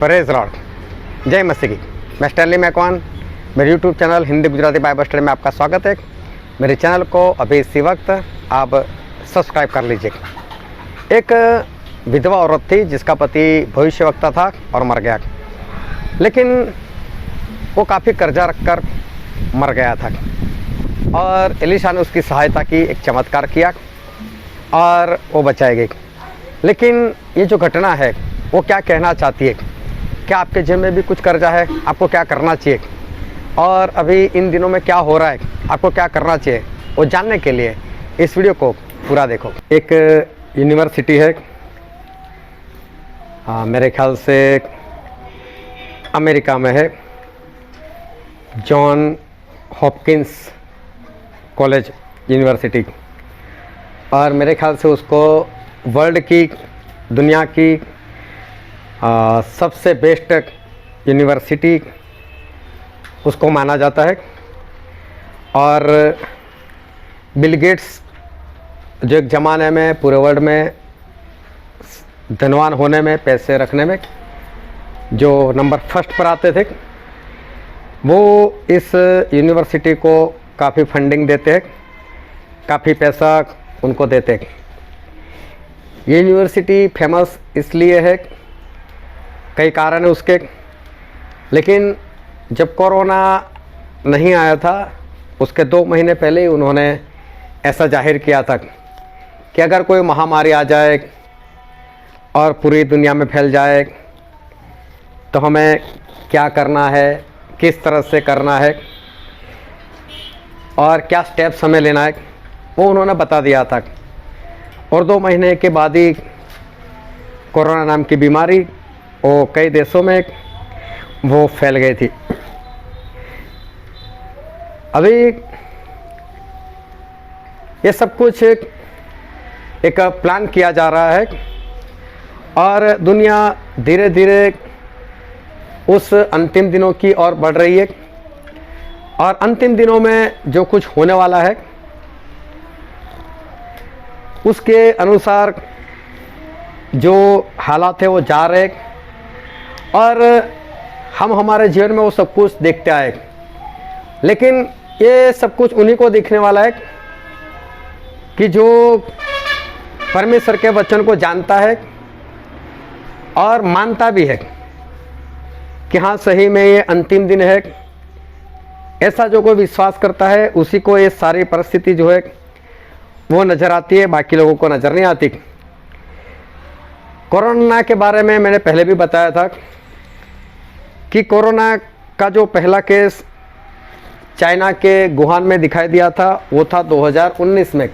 Praise Lord, जय मसीह की। मैं स्टैनली मैकवान, मेरे YouTube channel Hindi Gujarati Bible study में आपका स्वागत है। मेरे चैनल को अभी इसी वक्त आप सब्सक्राइब कर लीजिए। एक विधवा औरत थी जिसका पति भविष्यवक्ता था और मर गया, लेकिन वो काफ़ी कर्जा रखकर मर गया था और एलिशा ने उसकी सहायता की, एक चमत्कार किया और वो बचाई गई। लेकिन ये जो घटना है वो क्या कहना चाहती है? क्या आपके जेब में भी कुछ कर्जा है? आपको क्या करना चाहिए और अभी इन दिनों में क्या हो रहा है, आपको क्या करना चाहिए, वो जानने के लिए इस वीडियो को पूरा देखो। एक यूनिवर्सिटी है, मेरे ख्याल से अमेरिका में है, जॉन हॉपकिंस कॉलेज यूनिवर्सिटी, और मेरे ख्याल से उसको वर्ल्ड की, दुनिया की सबसे बेस्ट यूनिवर्सिटी उसको माना जाता है। और बिल गेट्स जो एक ज़माने में पूरे वर्ल्ड में धनवान होने में, पैसे रखने में जो नंबर फर्स्ट पर आते थे, वो इस यूनिवर्सिटी को काफ़ी फंडिंग देते हैं, काफ़ी पैसा उनको देते हैं। ये यूनिवर्सिटी फेमस इसलिए है, कई कारण है उसके, लेकिन जब कोरोना नहीं आया था उसके 2 महीने पहले ही उन्होंने ऐसा जाहिर किया था कि अगर कोई महामारी आ जाए और पूरी दुनिया में फैल जाए तो हमें क्या करना है, किस तरह से करना है और क्या स्टेप्स हमें लेना है, वो उन्होंने बता दिया था। और 2 महीने के बाद ही कोरोना नाम की बीमारी वो कई देशों में वो फैल गई थी। अभी ये सब कुछ एक प्लान किया जा रहा है और दुनिया धीरे धीरे उस अंतिम दिनों की ओर बढ़ रही है। और अंतिम दिनों में जो कुछ होने वाला है उसके अनुसार जो हालात है वो जा रहे, और हम हमारे जीवन में वो सब कुछ देखते आए। लेकिन ये सब कुछ उन्हीं को दिखने वाला है कि जो परमेश्वर के वचन को जानता है और मानता भी है कि हाँ, सही में ये अंतिम दिन है। ऐसा जो कोई विश्वास करता है उसी को ये सारी परिस्थिति जो है वो नज़र आती है, बाकी लोगों को नज़र नहीं आती। कोरोना के बारे में मैंने पहले भी बताया था कि कोरोना का जो पहला केस चाइना के वुहान में दिखाई दिया था वो था 2019 में,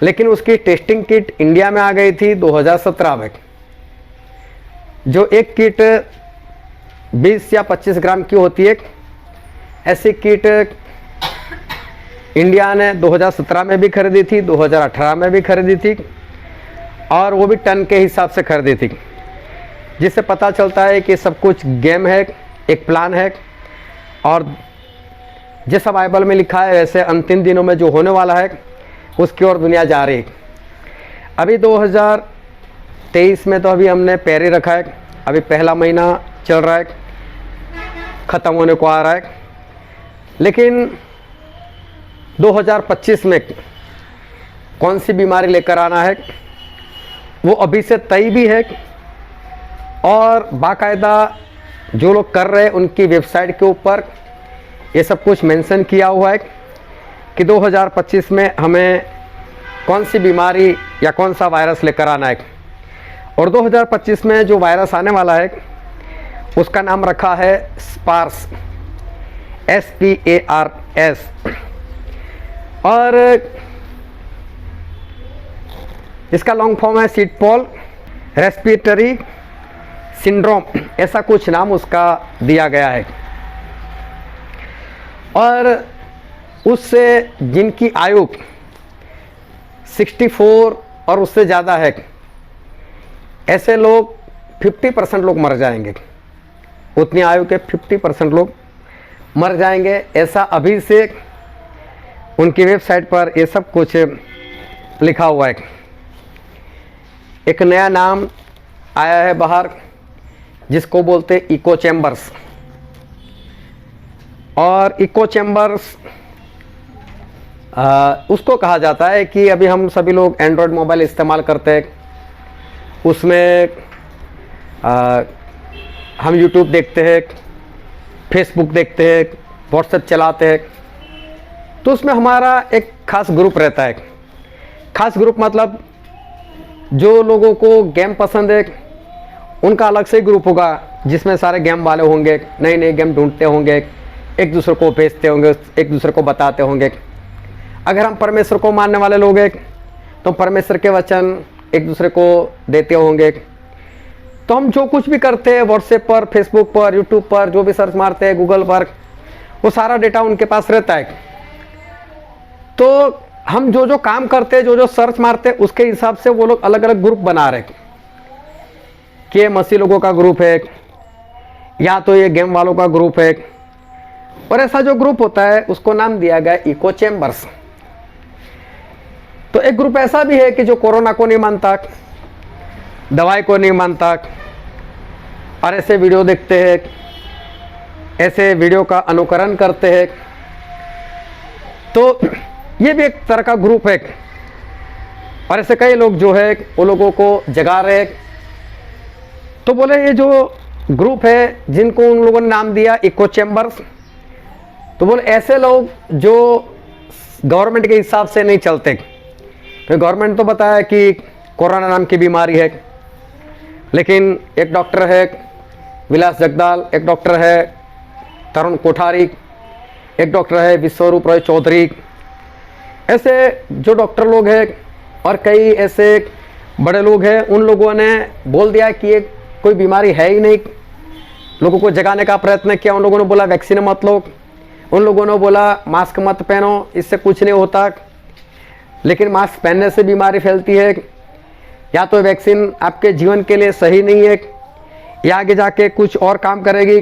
लेकिन उसकी टेस्टिंग किट इंडिया में आ गई थी 2017 में। जो एक किट 20 या 25 ग्राम की होती है, ऐसी किट इंडिया ने 2017 में भी खरीदी थी, 2018 में भी खरीदी थी, और वो भी टन के हिसाब से खरीदी थी, जिससे पता चलता है कि सब कुछ गेम है, एक प्लान है। और जैसा बाइबल में लिखा है वैसे अंतिम दिनों में जो होने वाला है उसकी ओर दुनिया जा रही है। अभी 2023 में तो अभी हमने पैर ही रखा है, अभी पहला महीना चल रहा है, ख़त्म होने को आ रहा है। लेकिन 2025 में कौन सी बीमारी लेकर आना है वो अभी से तय भी है, और बाकायदा जो लोग कर रहे हैं उनकी वेबसाइट के ऊपर ये सब कुछ मेंशन किया हुआ है कि 2025 में हमें कौन सी बीमारी या कौन सा वायरस लेकर आना है। और 2025 में जो वायरस आने वाला है उसका नाम रखा है स्पार्स, SPARS, और इसका लॉन्ग फॉर्म है सीड पॉल रेस्पिरेटरी सिंड्रोम, ऐसा कुछ नाम उसका दिया गया है। और उससे जिनकी आयु 64 और उससे ज़्यादा है, ऐसे लोग 50% लोग मर जाएंगे, उतनी आयु के 50% लोग मर जाएंगे, ऐसा अभी से उनकी वेबसाइट पर ये सब कुछ लिखा हुआ है। एक नया नाम आया है बाहर, जिसको बोलते इको चैम्बर्स। और इको चैम्बर्स उसको कहा जाता है कि अभी हम सभी लोग एंड्रॉयड मोबाइल इस्तेमाल करते हैं, उसमें हम यूट्यूब देखते हैं, फेसबुक देखते हैं, व्हाट्सएप चलाते हैं, तो उसमें हमारा एक खास ग्रुप रहता है। खास ग्रुप मतलब जो लोगों को गेम पसंद है उनका अलग से ग्रुप होगा, जिसमें सारे गेम वाले होंगे, नई नई गेम ढूंढते होंगे, एक दूसरे को भेजते होंगे, एक दूसरे को बताते होंगे। अगर हम परमेश्वर को मानने वाले लोग हैं तो परमेश्वर के वचन एक दूसरे को देते होंगे। तो हम जो कुछ भी करते हैं व्हाट्सएप पर, फेसबुक पर, यूट्यूब पर, जो भी सर्च मारते हैं गूगल पर, वो सारा डेटा उनके पास रहता है। तो हम जो जो काम करते हैं, जो जो सर्च मारते हैं, उसके हिसाब से वो लोग अलग अलग ग्रुप बना रहे कि ये मसीह लोगों का ग्रुप है, या तो ये गेम वालों का ग्रुप है। और ऐसा जो ग्रुप होता है उसको नाम दिया गया इको चैम्बर्स। तो एक ग्रुप ऐसा भी है कि जो कोरोना को नहीं मानता, दवाई को नहीं मानता, और ऐसे वीडियो देखते हैं, ऐसे वीडियो का अनुकरण करते हैं। तो ये भी एक तरह का ग्रुप है। और ऐसे कई लोग जो है वो लोगों को जगा रहे हैं। तो बोले ये जो ग्रुप है जिनको उन लोगों ने नाम दिया इको चैम्बर्स, तो बोले ऐसे लोग जो गवर्नमेंट के हिसाब से नहीं चलते। तो गवर्नमेंट तो बताया कि कोरोना नाम की बीमारी है, लेकिन एक डॉक्टर है विलास जगदाल, एक डॉक्टर है तरुण कोठारी, एक डॉक्टर है विश्वरूप रॉय चौधरी, ऐसे जो डॉक्टर लोग हैं और कई ऐसे बड़े लोग हैं, उन लोगों ने बोल दिया कि ये कोई बीमारी है ही नहीं। लोगों को जगाने का प्रयत्न किया। उन लोगों ने बोला वैक्सीन मत लो, उन लोगों ने बोला मास्क मत पहनो, इससे कुछ नहीं होता। लेकिन मास्क पहनने से बीमारी फैलती है, या तो वैक्सीन आपके जीवन के लिए सही नहीं है, या आगे जाके कुछ और काम करेगी।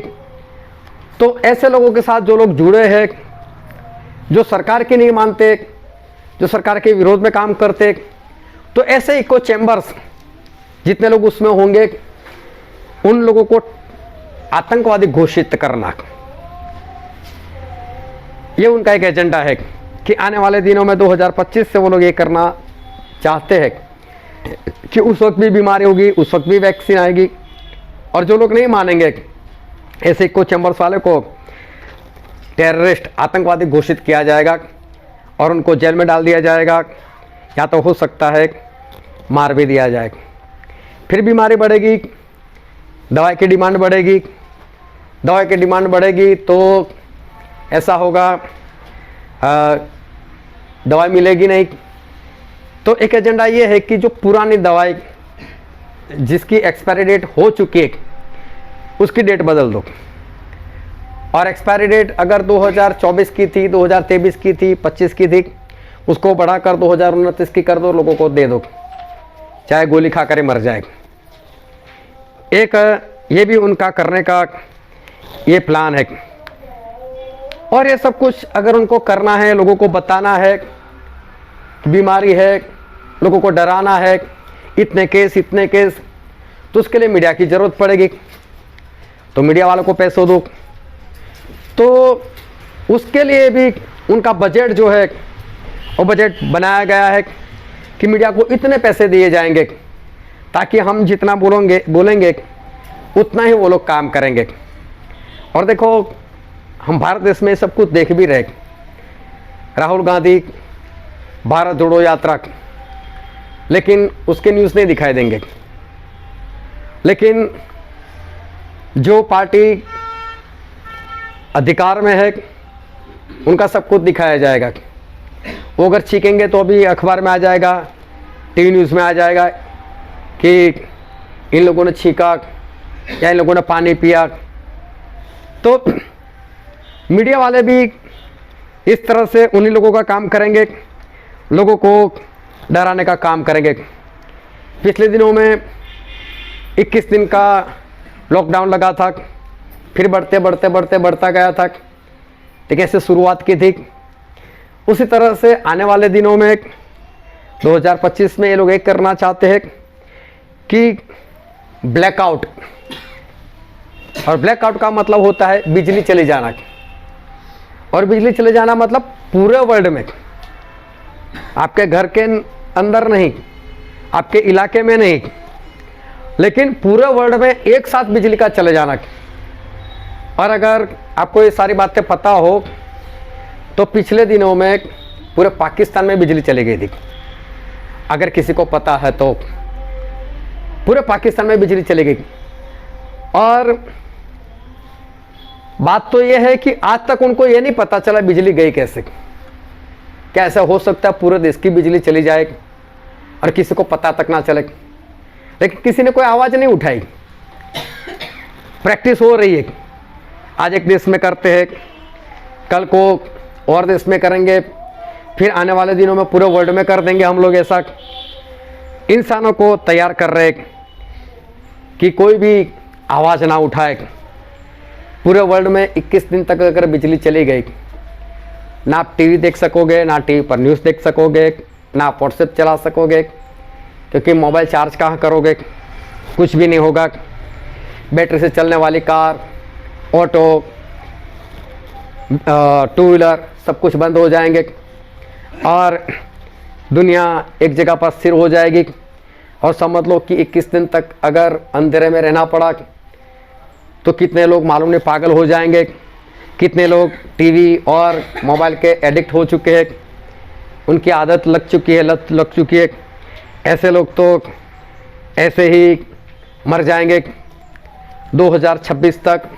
तो ऐसे लोगों के साथ जो लोग जुड़े हैं, जो सरकार की नहीं मानते, जो सरकार के विरोध में काम करते, तो ऐसे इको चैम्बर्स जितने लोग उसमें होंगे, उन लोगों को आतंकवादी घोषित करना, ये उनका एक एजेंडा है कि आने वाले दिनों में 2025 से वो लोग ये करना चाहते हैं कि उस वक्त भी बीमारी होगी, उस वक्त भी वैक्सीन आएगी। और जो लोग नहीं मानेंगे, ऐसे इको चैम्बर्स वाले को टेररिस्ट, आतंकवादी घोषित किया जाएगा और उनको जेल में डाल दिया जाएगा, या तो हो सकता है मार भी दिया जाएगा। फिर बीमारी बढ़ेगी, दवाई की डिमांड बढ़ेगी, दवाई की डिमांड बढ़ेगी तो ऐसा होगा दवाई मिलेगी नहीं। तो एक एजेंडा ये है कि जो पुरानी दवाई जिसकी एक्सपायरी डेट हो चुकी है उसकी डेट बदल दो। और एक्सपायरी डेट अगर 2024 की थी, 2023 की थी, 25 की थी, उसको बढ़ाकर 2029 की कर दो, लोगों को दे दो, चाहे गोली खाकर ही मर जाए। एक ये भी उनका करने का ये प्लान है। और ये सब कुछ अगर उनको करना है, लोगों को बताना है बीमारी है, लोगों को डराना है, इतने केस, तो उसके लिए मीडिया की ज़रूरत पड़ेगी। तो मीडिया वालों को पैसे दो। तो उसके लिए भी उनका बजट जो है वो बजट बनाया गया है कि मीडिया को इतने पैसे दिए जाएंगे ताकि हम जितना बोलेंगे उतना ही वो लोग काम करेंगे। और देखो हम भारत देश में सब कुछ देख भी रहे। राहुल गांधी भारत जोड़ो यात्रा, लेकिन उसके न्यूज़ नहीं दिखाई देंगे। लेकिन जो पार्टी अधिकार में है उनका सब कुछ दिखाया जाएगा। वो अगर छीकेंगे तो अभी अखबार में आ जाएगा, टीवी न्यूज़ में आ जाएगा कि इन लोगों ने छीका या इन लोगों ने पानी पिया। तो मीडिया वाले भी इस तरह से उन्हीं लोगों का काम करेंगे, लोगों को डराने का काम करेंगे। पिछले दिनों में 21 दिन का लॉकडाउन लगा था, फिर बढ़ता गया था। तो कैसे शुरुआत की थी, उसी तरह से आने वाले दिनों में 2025 में ये लोग एक करना चाहते हैं कि ब्लैकआउट, और ब्लैकआउट का मतलब होता है बिजली चले जाना। और बिजली चले जाना मतलब पूरे वर्ल्ड में, आपके घर के अंदर नहीं, आपके इलाके में नहीं, लेकिन पूरे वर्ल्ड में एक साथ बिजली का चले जाना। और अगर आपको ये सारी बातें पता हो तो पिछले दिनों में पूरे पाकिस्तान में बिजली चली गई थी। अगर किसी को पता है तो पूरे पाकिस्तान में बिजली चली गई। और बात तो यह है कि आज तक उनको यह नहीं पता चला बिजली गई कैसे। क्या ऐसा हो सकता है पूरे देश की बिजली चली जाए और किसी को पता तक ना चले? लेकिन किसी ने कोई आवाज नहीं उठाई। प्रैक्टिस हो रही है, आज एक देश में करते हैं, कल को और देश में करेंगे, फिर आने वाले दिनों में पूरे वर्ल्ड में कर देंगे हम लोग। ऐसा इंसानों को तैयार कर रहे कि कोई भी आवाज़ ना उठाए। पूरे वर्ल्ड में 21 दिन तक अगर बिजली चली गई, ना आप टीवी देख सकोगे, ना टीवी पर न्यूज़ देख सकोगे, ना आप व्हाट्सएप चला सकोगे, क्योंकि मोबाइल चार्ज कहाँ करोगे, कुछ भी नहीं होगा। बैटरी से चलने वाली कार, ऑटो, टू व्हीलर सब कुछ बंद हो जाएंगे और दुनिया एक जगह पर स्थिर हो जाएगी। और समझ लो कि 21 दिन तक अगर अंधेरे में रहना पड़ा तो कितने लोग मालूम नहीं पागल हो जाएंगे, कितने लोग टीवी और मोबाइल के एडिक्ट हो चुके हैं, उनकी आदत लग चुकी है, लत लग चुकी है। ऐसे लोग तो ऐसे ही मर जाएंगे। 2026 तक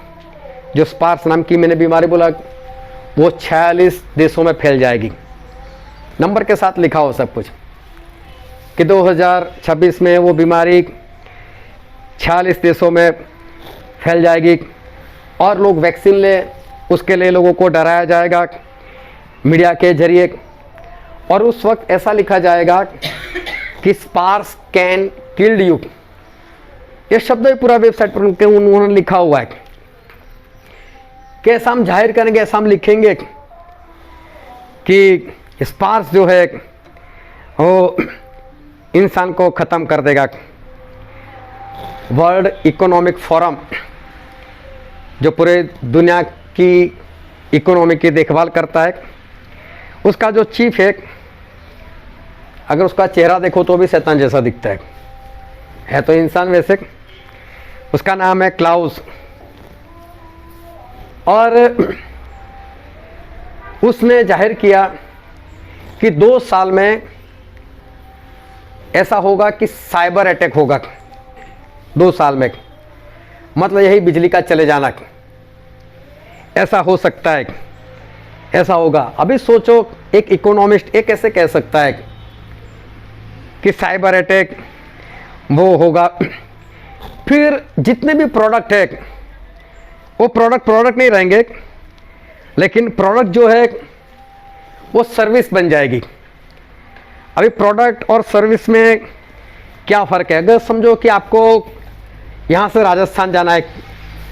जो स्पार्स नाम की मैंने बीमारी बोला वो 46 देशों में फैल जाएगी। नंबर के साथ लिखा हो सब कुछ कि 2026 में वो बीमारी 46 देशों में फैल जाएगी और लोग वैक्सीन ले, उसके लिए लोगों को डराया जाएगा मीडिया के जरिए। और उस वक्त ऐसा लिखा जाएगा कि स्पार्स कैन किल्ड यू। ये शब्द ही पूरा वेबसाइट पर उन्होंने लिखा हुआ है कि ऐसा हम जाहिर करेंगे, ऐसा हम लिखेंगे कि स्पार्स जो है वो इंसान को ख़त्म कर देगा। वर्ल्ड इकोनॉमिक फोरम जो पूरे दुनिया की इकोनॉमी की देखभाल करता है, उसका जो चीफ है, अगर उसका चेहरा देखो तो भी शैतान जैसा दिखता है तो इंसान वैसे। उसका नाम है क्लाउस। और उसने जाहिर किया कि 2 साल में ऐसा होगा कि साइबर अटैक होगा। 2 साल में, मतलब यही बिजली का चले जाना, ऐसा हो सकता है, ऐसा होगा। अभी सोचो, एक इकोनॉमिस्ट एक कैसे कह सकता है कि साइबर अटैक वो होगा। फिर जितने भी प्रोडक्ट है वो प्रोडक्ट नहीं रहेंगे, लेकिन प्रोडक्ट जो है वो सर्विस बन जाएगी। अभी प्रोडक्ट और सर्विस में क्या फ़र्क है? अगर समझो कि आपको यहाँ से राजस्थान जाना है,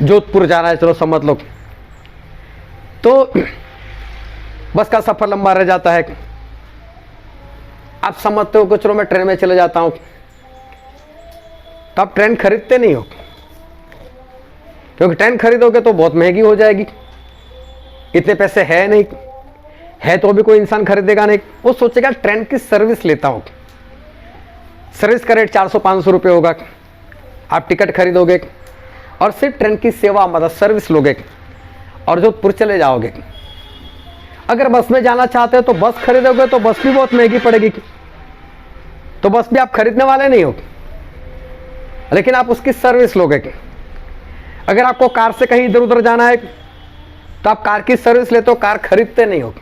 जोधपुर जाना है, चलो समझ लो, तो बस का सफ़र लंबा रह जाता है। आप समझते हो कि चलो मैं ट्रेन में चले जाता हूँ, तो आप ट्रेन खरीदते नहीं हो, क्योंकि ट्रेन खरीदोगे तो बहुत महंगी हो जाएगी, इतने पैसे है नहीं, है तो भी कोई इंसान खरीदेगा नहीं। वो सोचेगा ट्रेन की सर्विस लेता हूँ, सर्विस का रेट 400-500 रुपये होगा। आप टिकट खरीदोगे और सिर्फ ट्रेन की सेवा मतलब सर्विस लोगे और जोधपुर चले जाओगे। अगर बस में जाना चाहते हो तो बस खरीदोगे तो बस भी बहुत महंगी पड़ेगी, तो बस भी आप खरीदने वाले नहीं हो, लेकिन आप उसकी सर्विस लोगे। अगर आपको कार से कहीं इधर उधर जाना है तो आप कार की सर्विस लेते हो, कार खरीदते नहीं हो।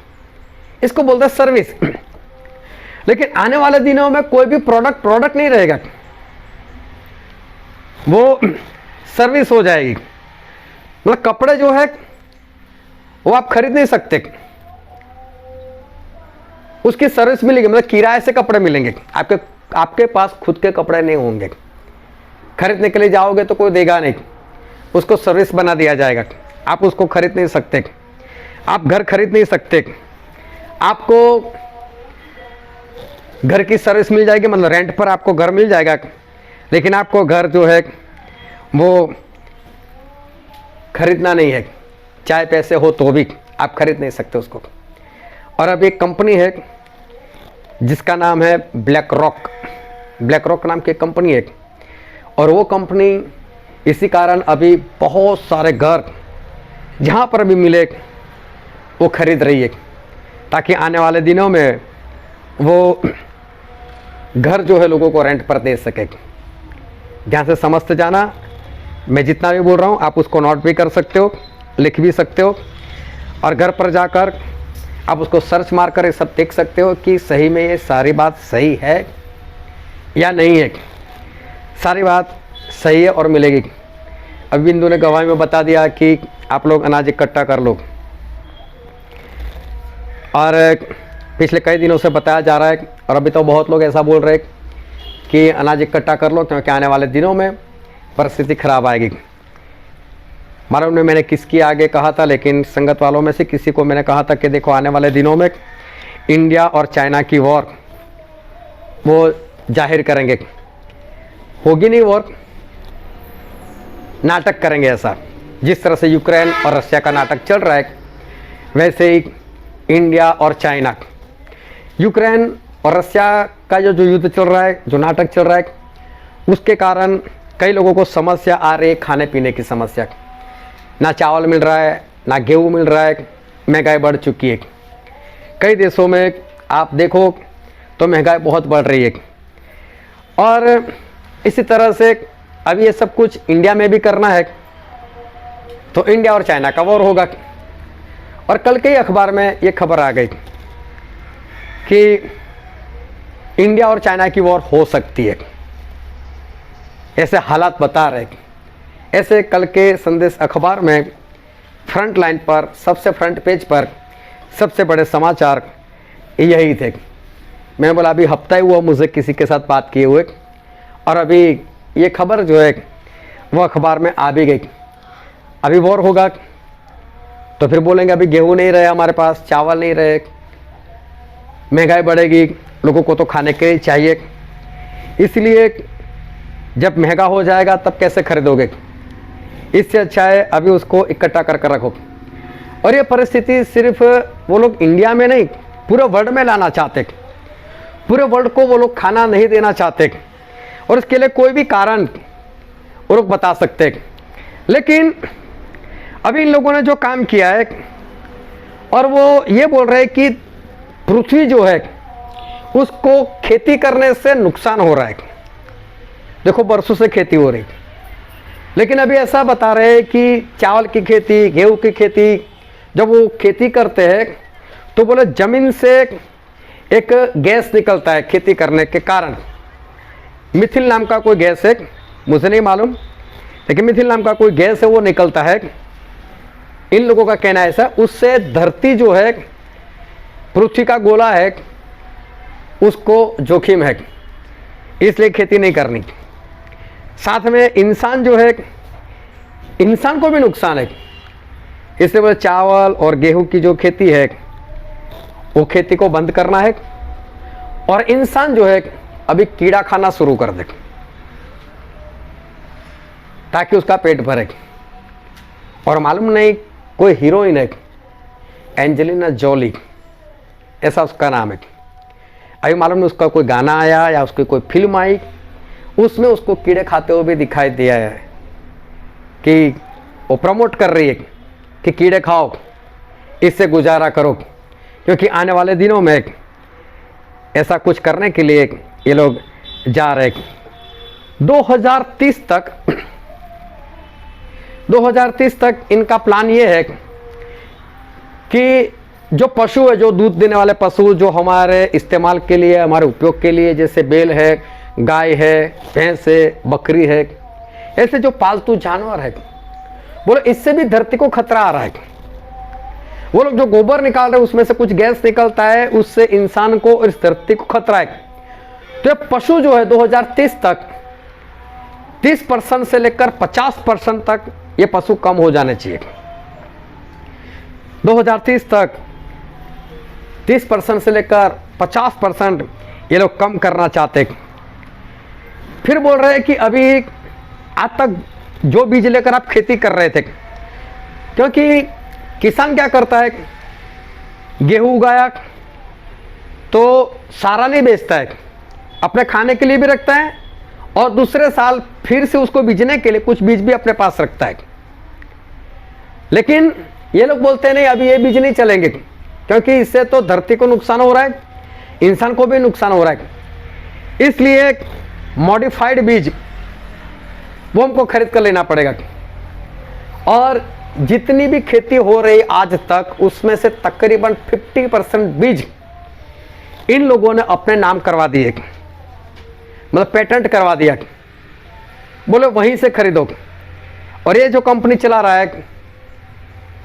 इसको बोलते हैं सर्विस। लेकिन आने वाले दिनों में कोई भी प्रोडक्ट नहीं रहेगा, वो सर्विस हो जाएगी। मतलब कपड़े जो है वो आप खरीद नहीं सकते, उसकी सर्विस मिलेगी, मतलब किराए से कपड़े मिलेंगे। आपके पास खुद के कपड़े नहीं होंगे, खरीदने के लिए जाओगे तो कोई देगा नहीं, उसको सर्विस बना दिया जाएगा। आप उसको खरीद नहीं सकते, आप घर खरीद नहीं सकते, आपको घर की सर्विस मिल जाएगी, मतलब रेंट पर आपको घर मिल जाएगा, लेकिन आपको घर जो है वो खरीदना नहीं है, चाहे पैसे हो तो भी आप खरीद नहीं सकते उसको। और अब एक कंपनी है जिसका नाम है ब्लैक रॉक नाम की कंपनी है, और वो कंपनी इसी कारण अभी बहुत सारे घर जहाँ पर भी मिले वो खरीद रही है, ताकि आने वाले दिनों में वो घर जो है लोगों को रेंट पर दे सके। ध्यान से समझते जाना, मैं जितना भी बोल रहा हूँ आप उसको नोट भी कर सकते हो, लिख भी सकते हो, और घर पर जाकर आप उसको सर्च मार कर ये सब देख सकते हो कि सही में ये सारी बात सही है या नहीं है। सारी बात सही है और मिलेगी। अभी बिंदु ने गवाही में बता दिया कि आप लोग अनाज इकट्ठा कर लो, और पिछले कई दिनों से बताया जा रहा है, और अभी तो बहुत लोग ऐसा बोल रहे हैं कि अनाज इकट्ठा कर लो क्योंकि आने वाले दिनों में परिस्थिति खराब आएगी। मालूम नहीं मैंने किसकी आगे कहा था, लेकिन संगत वालों में से किसी को मैंने कहा था कि देखो आने वाले दिनों में इंडिया और चाइना की वॉर वो जाहिर करेंगे। होगी नहीं वॉर, नाटक करेंगे ऐसा। जिस तरह से यूक्रेन और रशिया का नाटक चल रहा है, वैसे ही इंडिया और चाइना, यूक्रेन और रशिया का जो युद्ध चल रहा है, जो नाटक चल रहा है, उसके कारण कई लोगों को समस्या आ रही है, खाने पीने की समस्या। ना चावल मिल रहा है, ना गेहूँ मिल रहा है, महंगाई बढ़ चुकी है। कई देशों में आप देखो तो महंगाई बहुत बढ़ रही है, और इसी तरह से अभी ये सब कुछ इंडिया में भी करना है तो इंडिया और चाइना का वॉर होगा। और कल के ही अखबार में ये खबर आ गई कि इंडिया और चाइना की वॉर हो सकती है, ऐसे हालात बता रहे। ऐसे कल के संदेश अखबार में फ्रंट लाइन पर, सबसे फ्रंट पेज पर सबसे बड़े समाचार यही थे। मैंने बोला अभी हफ्ता ही हुआ मुझे किसी के साथ बात किए हुए, और अभी ये खबर जो है वो अखबार में आ भी गई। अभी वॉर होगा तो फिर बोलेंगे अभी गेहूँ नहीं रहे हमारे पास, चावल नहीं रहे, महंगाई बढ़ेगी, लोगों को तो खाने के लिए चाहिए, इसलिए जब महंगा हो जाएगा तब कैसे खरीदोगे। इससे अच्छा है अभी उसको इकट्ठा कर कर रखो। और ये परिस्थिति सिर्फ वो लोग इंडिया में नहीं, पूरे वर्ल्ड में लाना चाहते, पूरे वर्ल्ड को वो लोग खाना नहीं देना चाहते, और इसके लिए कोई भी कारण वो लोग बता सकते। लेकिन अभी इन लोगों ने जो काम किया है, और वो ये बोल रहे हैं कि पृथ्वी जो है उसको खेती करने से नुकसान हो रहा है। देखो बरसों से खेती हो रही, लेकिन अभी ऐसा बता रहे हैं कि चावल की खेती, गेहूं की खेती, जब वो खेती करते हैं तो बोले जमीन से एक गैस निकलता है खेती करने के कारण। मिथिल नाम का कोई गैस है, मुझे नहीं मालूम, लेकिन मिथिल नाम का कोई गैस है, वो निकलता है। इन लोगों का कहना है ऐसा, उससे धरती जो है, पृथ्वी का गोला है, उसको जोखिम है, इसलिए खेती नहीं करनी। साथ में इंसान जो है, इंसान को भी नुकसान है, इसलिए बोले चावल और गेहूं की जो खेती है वो खेती को बंद करना है, और इंसान जो है अभी कीड़ा खाना शुरू कर दे ताकि उसका पेट भरे। और मालूम नहीं कोई हीरोइन है, एंजेलिना जोली ऐसा उसका नाम है, अभी मालूम नहीं उसका कोई गाना आया या उसकी कोई फिल्म आई, उसमें उसको कीड़े खाते हुए भी दिखाई दिया है कि वो प्रमोट कर रही है कि कीड़े खाओ, इससे गुजारा करो, क्योंकि आने वाले दिनों में ऐसा कुछ करने के लिए ये लोग जा रहे। 2030 तक इनका प्लान ये है कि जो पशु है, जो दूध देने वाले पशु, जो हमारे इस्तेमाल के लिए, हमारे उपयोग के लिए, जैसे बैल है, गाय है, भैंस है, बकरी है, ऐसे जो पालतू जानवर है, बोलो इससे भी धरती को खतरा आ रहा है। वो लोग जो गोबर निकाल रहे हैं उसमें से कुछ गैस निकलता है, उससे इंसान को और इस धरती को खतरा है। तो ये पशु जो है 2030 तक 30% से लेकर 50% तक ये पशु कम हो जाने चाहिए। 2030 तक 30% से लेकर 50% ये लोग कम करना चाहते। फिर बोल रहे हैं कि अभी आज तक जो बीज लेकर आप खेती कर रहे थे, क्योंकि किसान क्या करता है, गेहूं उगाया तो सारा नहीं बेचता है, अपने खाने के लिए भी रखता है और दूसरे साल फिर से उसको बीजने के लिए कुछ बीज भी अपने पास रखता है। लेकिन ये लोग बोलते हैं नहीं, अभी ये बीज नहीं चलेंगे, क्योंकि इससे तो धरती को नुकसान हो रहा है, इंसान को भी नुकसान हो रहा है। इसलिए मॉडिफाइड बीज वो हमको खरीद कर लेना पड़ेगा। और जितनी भी खेती हो रही आज तक, उसमें से तकरीबन 50% बीज इन लोगों ने अपने नाम करवा दिए, मतलब पेटेंट करवा दिया, बोले वहीं से खरीदो। और ये जो कंपनी चला रहा है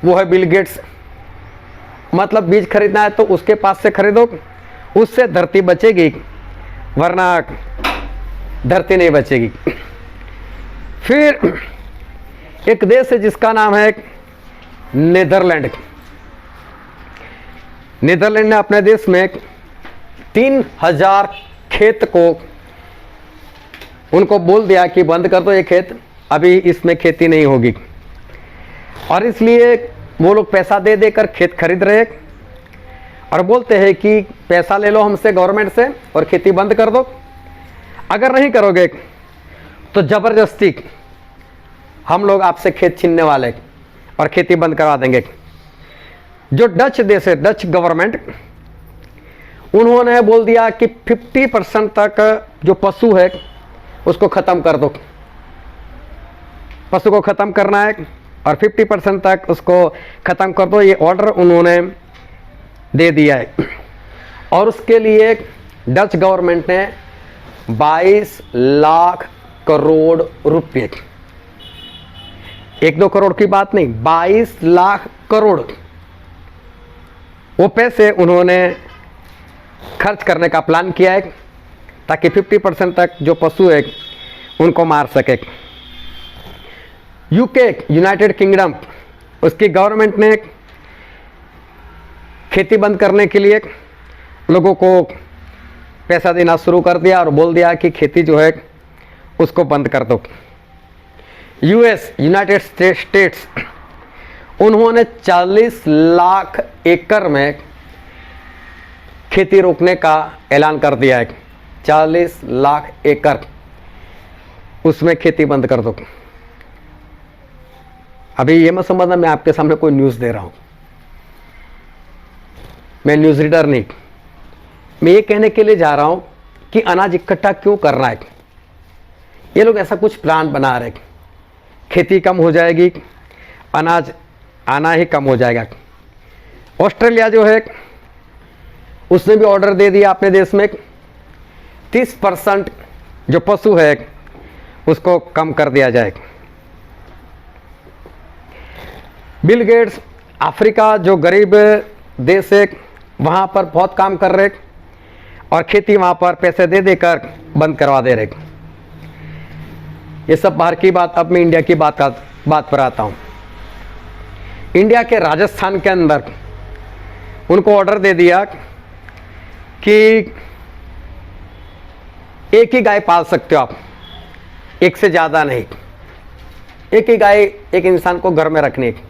वो है बिल गेट्स, मतलब बीज खरीदना है तो उसके पास से खरीदो, उससे धरती बचेगी, वरना धरती नहीं बचेगी। फिर एक देश है जिसका नाम है नीदरलैंड। नीदरलैंड ने अपने देश में 3000 खेत को उनको बोल दिया कि बंद कर दो ये खेत, अभी इसमें खेती नहीं होगी। और इसलिए वो लोग पैसा दे देकर खेत खरीद रहे हैं और बोलते हैं कि पैसा ले लो हमसे गवर्नमेंट से और खेती बंद कर दो, अगर नहीं करोगे तो जबरदस्ती हम लोग आपसे खेत छीनने वाले और खेती बंद करवा देंगे। जो डच देश है, डच गवर्नमेंट, उन्होंने बोल दिया कि 50% तक जो पशु है उसको खत्म कर दो, पशु को खत्म करना है और 50% तक उसको खत्म कर दो, ये ऑर्डर उन्होंने दे दिया है। और उसके लिए डच गवर्नमेंट ने 22 लाख करोड़ रुपए, 1-2 करोड़ की बात नहीं, 22 लाख करोड़ वो पैसे उन्होंने खर्च करने का प्लान किया है ताकि 50% तक जो पशु है उनको मार सके। यूके, यूनाइटेड किंगडम, उसकी गवर्नमेंट ने खेती बंद करने के लिए लोगों को पैसा देना शुरू कर दिया और बोल दिया कि खेती जो है उसको बंद कर दो। यूएस, यूनाइटेड स्टेट्स, उन्होंने 40 लाख एकड़ में खेती रोकने का ऐलान कर दिया है। 40 लाख एकड़, उसमें खेती बंद कर दो। अभी ये मत समझना मैं आपके सामने कोई न्यूज़ दे रहा हूं, मैं न्यूज़ रीडर नहीं, मैं ये कहने के लिए जा रहा हूं कि अनाज इकट्ठा क्यों कर रहा है। ये लोग ऐसा कुछ प्लान बना रहे, खेती कम हो जाएगी, अनाज आना ही कम हो जाएगा। ऑस्ट्रेलिया जो है उसने भी ऑर्डर दे दिया अपने देश में 30% जो पशु है उसको कम कर दिया जाए। बिल गेट्स अफ्रीका जो गरीब देश है वहाँ पर बहुत काम कर रहे और खेती वहाँ पर पैसे दे देकर बंद करवा दे रहे। ये सब बाहर की बात, अब मैं इंडिया की बात पर आता हूँ। इंडिया के राजस्थान के अंदर उनको ऑर्डर दे दिया कि एक ही गाय पाल सकते हो आप, एक से ज़्यादा नहीं, एक ही गाय एक इंसान को घर में रखने की,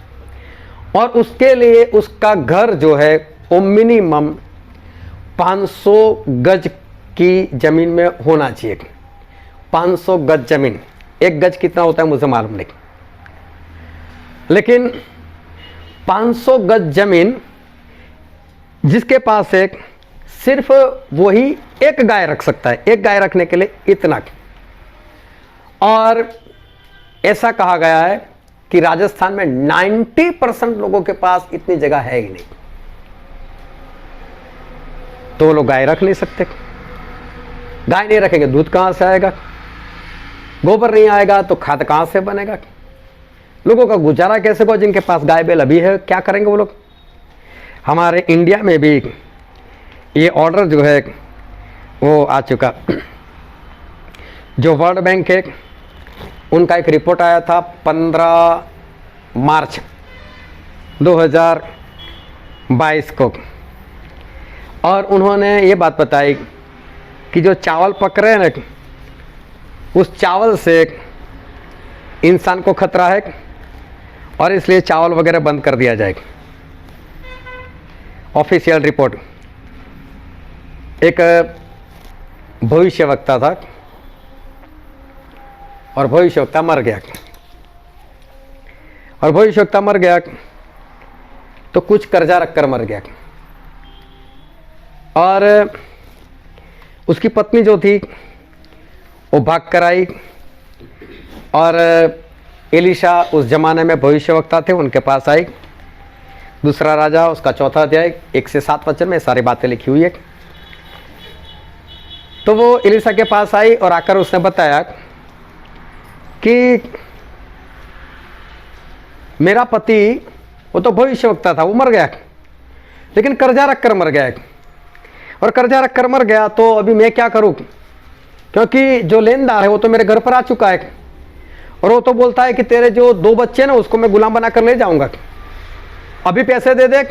और उसके लिए उसका घर जो है वो मिनिमम 500 गज की ज़मीन में होना चाहिए। 500 गज ज़मीन, एक गज कितना होता है मुझे मालूम नहीं, लेकिन 500 गज ज़मीन जिसके पास है सिर्फ वही एक गाय रख सकता है, एक गाय रखने के लिए इतना। और ऐसा कहा गया है कि राजस्थान में 90% लोगों के पास इतनी जगह है ही नहीं, तो वो लोग गाय रख नहीं सकते। गाय नहीं रखेंगे दूध कहां से आएगा, गोबर नहीं आएगा तो खाद कहां से बनेगा, लोगों का गुजारा कैसे होगा जिनके पास गाय बैल अभी है, क्या करेंगे वो लोग। हमारे इंडिया में भी ये ऑर्डर जो है वो आ चुका। जो वर्ल्ड बैंक है उनका एक रिपोर्ट आया था 15 मार्च 2022 को, और उन्होंने ये बात बताई कि जो चावल पक रहे हैं ना, उस चावल से इंसान को खतरा है और इसलिए चावल वगैरह बंद कर दिया जाए। ऑफिशियल रिपोर्ट, एक भविष्यवक्ता था और भविष्यवक्ता मर गया, और भविष्यवक्ता मर गया तो कुछ कर्जा रखकर मर गया। और उसकी पत्नी जो थी वो भाग कर आई, और एलीशा उस जमाने में भविष्यवक्ता थे, उनके पास आई। दूसरा राजा उसका चौथा अध्याय 1 से 7 वचन में सारी बातें लिखी हुई है। तो वो एलीशा के पास आई और आकर उसने बताया कि मेरा पति, वो तो भविष्यवक्ता था, वो मर गया, लेकिन कर्जा रखकर मर गया, और कर्जा रखकर मर गया तो अभी मैं क्या करूं, क्योंकि जो लेनदार है वो तो मेरे घर पर आ चुका है, और वो तो बोलता है कि तेरे जो 2 बच्चे ना उसको मैं गुलाम बनाकर ले जाऊंगा, अभी पैसे दे दे,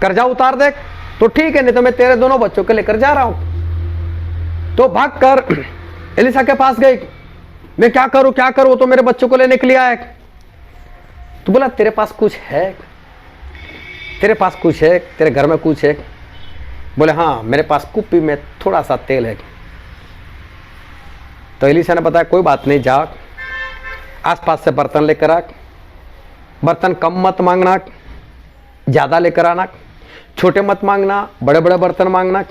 कर्जा उतार दे तो ठीक है, नहीं तो मैं तेरे दोनों बच्चों के लेकर जा रहा हूं। तो भागकर एलीशा के पास गई, मैं क्या करूं क्या करूं, वो तो मेरे बच्चों को लेने के लिए आया। तो बोला तेरे पास कुछ है, तेरे पास कुछ है, तेरे घर में कुछ है? बोले हाँ, मेरे पास कुप्पी में थोड़ा सा तेल है। तो एलीशा ने बताया कोई बात नहीं, जा आसपास से बर्तन लेकर आ, बर्तन कम मत मांगना, ज़्यादा लेकर आना, छोटे मत मांगना, बड़े बड़े बर्तन मांगना,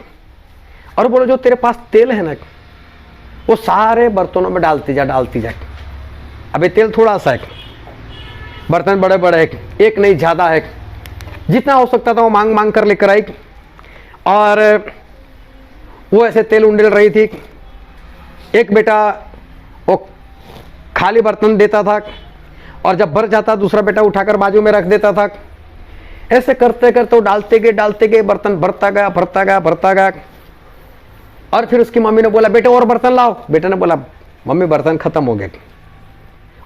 और बोलो जो तेरे पास तेल है ना वो सारे बर्तनों में डालती जा। अभी तेल थोड़ा सा है, बर्तन बड़े बड़े है, एक नहीं ज़्यादा है, जितना हो सकता था वो मांग मांग कर लेकर आई। और वो ऐसे तेल उंडेल रही थी। एक बेटा वो खाली बर्तन देता था, और जब भर जाता दूसरा बेटा उठाकर बाजू में रख देता था। ऐसे करते करते वो डालते गए, बर्तन भरता गया। और फिर उसकी मम्मी ने बोला बेटे और बर्तन लाओ। बेटे ने बोला मम्मी बर्तन खत्म हो गए।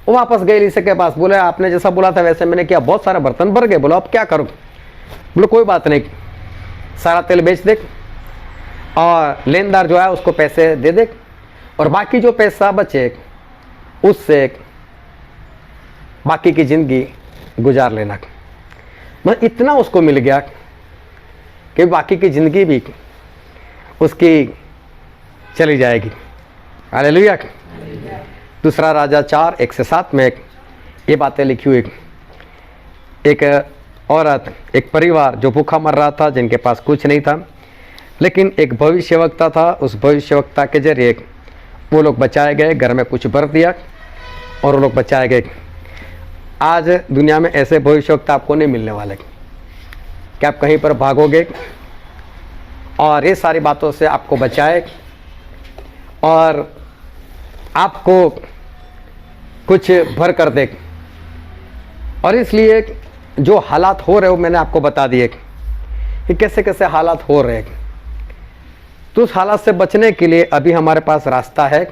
वो वापस गए एलीशा के पास, बोले आपने जैसा बोला था वैसे मैंने किया, बहुत सारे बर्तन भर गए। बोला अब क्या करूं? बोले कोई बात नहीं, सारा तेल बेच दे और लेनदार जो है उसको पैसे दे दे, और बाकी जो पैसा बचे उससे बाकी की जिंदगी गुजार लेना। मतलब इतना उसको मिल गया कि बाकी की जिंदगी भी उसकी चली जाएगी। हालेलुया। दूसरा राजा 4:1 से 7 में ये बातें लिखी हुई। एक औरत, एक परिवार जो भूखा मर रहा था, जिनके पास कुछ नहीं था, लेकिन एक भविष्यवक्ता था। उस भविष्यवक्ता के जरिए वो लोग बचाए गए, घर में कुछ भर दिया और वो लोग बचाए गए। आज दुनिया में ऐसे भविष्यवक्ता आपको नहीं मिलने वाले कि आप कहीं पर भागोगे और ये सारी बातों से आपको बचाए और आपको कुछ भर कर दे। और इसलिए जो हालात हो रहे हो मैंने आपको बता दिए कि कैसे कैसे हालात हो रहे हैं। तो उस हालात से बचने के लिए अभी हमारे पास रास्ता है।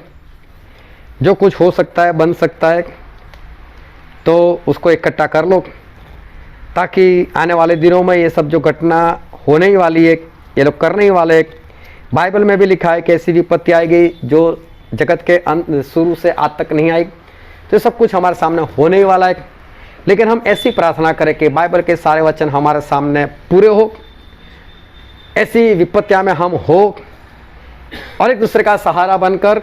जो कुछ हो सकता है, बन सकता है, तो उसको इकट्ठा कर लो, ताकि आने वाले दिनों में ये सब जो घटना होने ही वाली है, ये लोग करने ही वाले हैं। बाइबल में भी लिखा है कि ऐसी विपत्ति आएगी जो जगत के अंत शुरू से आज तक नहीं आई। तो सब कुछ हमारे सामने होने ही वाला है। लेकिन हम ऐसी प्रार्थना करें कि बाइबल के सारे वचन हमारे सामने पूरे हो, ऐसी विपत्तियां में हम हो और एक दूसरे का सहारा बनकर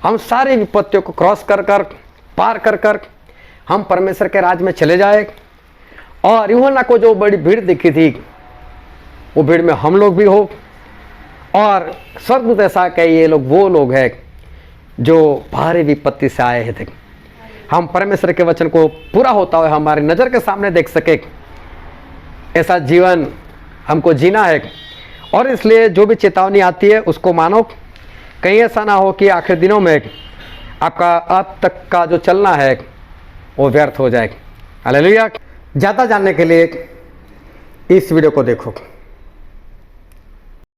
हम सारी विपत्तियों को क्रॉस कर कर, पार कर कर हम परमेश्वर के राज में चले जाए। और यूहन्ना को जो बड़ी भीड़ दिखी थी वो भीड़ में हम लोग भी हो, और स्वर्गदूत ऐसा कहे ये लोग वो लोग हैं जो भारी विपत्ति से आए थे। हम परमेश्वर के वचन को पूरा होता हुआ हमारी नज़र के सामने देख सके, ऐसा जीवन हमको जीना है। और इसलिए जो भी चेतावनी आती है उसको मानो, कहीं ऐसा ना हो कि आखिर दिनों में आपका अब तक का जो चलना है वो व्यर्थ हो जाए। हालेलुया। ज़्यादा जानने के लिए इस वीडियो को देखो।